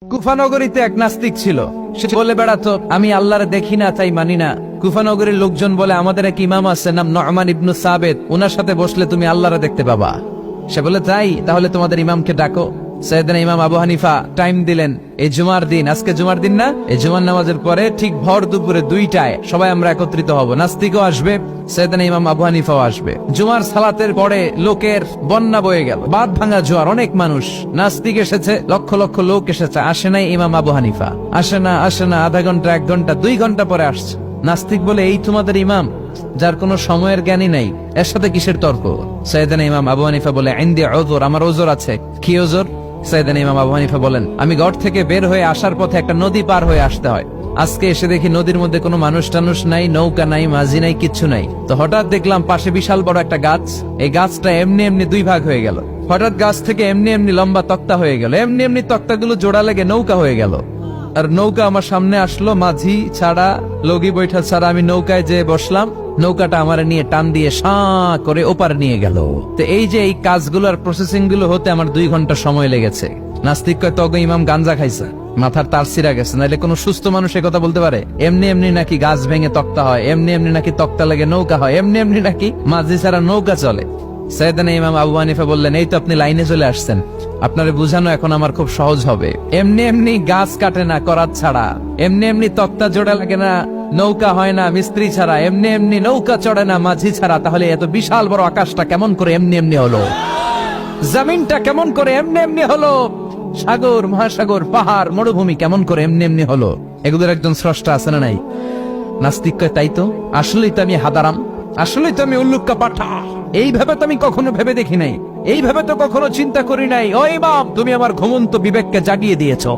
কুফানগরীতে এক নাস্তিক ছিল। সে বলে বেড়াতো, আমি আল্লাহরে দেখি না তাই মানি না। কুফানগরীর লোকজন বলে, আমাদের এক ইমাম আছে নাম নু'মান ইবনে সাবিত, উনার সাথে বসলে তুমি আল্লাহরে দেখতে পাবা। সে বলে, তাই তাহলে তোমাদের ইমামকে ডাকো। সাইয়েদনা ইমাম আবু হানিফা টাইম দিলেন, এই জুমার দিন, আজকে জুমার দিন না, এই জুমার নামাজের পরে ঠিক ভর দুপুরে 2টায় সবাই আমরা একত্রিত হব। নাস্তিকও আসবে, সাইয়েদনা ইমাম আবু হানিফাও আসবে। জুমার সালাতের পরে লোকের বন্যা বয়ে গেল, বাঁধ ভাঙা জোয়ার, অনেক মানুষ। নাস্তিক এসেছে, লক্ষ লক্ষ লোক এসেছে, আসে নাই ইমাম আবু হানিফা। আসে না আধা ঘন্টা, 1 ঘন্টা, 2 ঘন্টা পরে আসছে। নাস্তিক বলে, এই তোমাদের ইমাম যার কোনো সময়ের জ্ঞানই নাই, এর সাথে কিসের তর্ক? সাইয়েদনা ইমাম আবু হানিফা বলে, ইনদি উযর, আমার ওজর আছে। কি ওজর? সাইয়েদনা ইমাম আবু হানিফা বলেন, আমি ঘর থেকে বের হয়ে আসার পথে একটা নদী পার হয়ে আসতে হয়। আজকে এসে দেখি নদীর মধ্যে কোনো মানুষ টানুষ নাই, নৌকা নাই, মাঝি নাই, কিচ্ছু নাই। তো হঠাৎ দেখলাম পাশে বিশাল বড় একটা গাছ। এই গাছটা এমনি এমনি 2 ভাগ হয়ে গেল। হঠাৎ গাছ থেকে এমনি এমনি লম্বা তক্তা হয়ে গেল, এমনি এমনি তক্তাগুলো জোড়া লেগে নৌকা হয়ে গেল। আর নৌকা আমার সামনে আসলো, মাঝি ছাড়া, লগি বৈঠা ছাড়া। আমি নৌকায় যেয়ে বসলাম, নৌকাটা আমার নিয়ে টান দিয়ে সাঁ করে ওপার নিয়ে গেল। তো এই যে এই কাজগুলো আর প্রসেসিং গুলো হতে আমার 2 ঘন্টা সময় লেগেছে। নাস্তিক কয়, তবে ইমাম গাঞ্জা খাইছে, মাথার তার ছিঁড়া গেছে, নাহলে কোনো সুস্থ মানুষ কথা বলতে পারে? এমনি এমনি নাকি গাছ ভেঙে তক্তা হয়, এমনি এমনি নাকি তক্তা লেগে নৌকা হয়, এমনি এমনি নাকি মাঝি ছাড়া নৌকা চলে? সাইয়েদনা ইমাম আবু হানিফা বললেন, এই তো আপনি লাইনে চলে আসছেন, আপনারে বুঝানো এখন আমার খুব সহজ হবে। এমনি এমনি গাছ কাটে না করাত ছাড়া, এমনি এমনি তক্তা জোড়া লাগে না, নৌকা হয় না মিস্ত্রি ছাড়া, এমনি এমনি নৌকা চড়ে না মাঝি ছাড়া। তাহলে এত বিশাল বড় আকাশটা কেমন করে এমনি এমনি হলো? জমিনটা কেমন করে এমনি এমনি হলো? সাগর, মহাসাগর, পাহাড়, মরুভূমি কেমন করে এমনি এমনি হলো? এগুলোর একজন স্রষ্টা আছে না নাই? নাস্তিক কয়, তাই তো, আসলেই তো আমি হাদারাম, আসলেই তো আমি উল্লুক্কা পাঠা। এইভাবে তো আমি কখনো ভেবে দেখি নাই, এইভাবে তো কখনো চিন্তা করি নাই। ও ইমাম, তুমি আমার ঘুমন্ত বিবেককে জাগিয়ে দিয়েছো,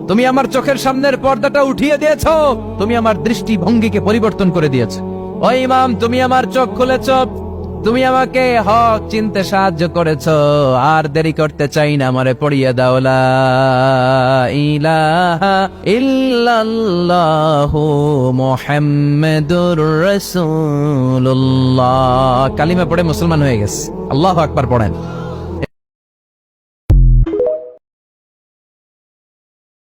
তুমি আমার চোখের সামনের পর্দাটা উঠিয়ে দিয়েছো, তুমি আমার দৃষ্টিভঙ্গিকে পরিবর্তন করে দিয়েছো। ও ইমাম, তুমি আমার চোখ খুলেছো, তুমি আমাকে হক চিনতে সাহায্য করেছো। আর দেরি করতে চাই না, আমারে পড়িয়ে দাও লা ইলাহা ইল্লাল্লাহু মুহাম্মাদুর রাসূলুল্লাহ। কালিমা পড়ে মুসলমান হয়ে গেছে। আল্লাহু আকবার পড়েন।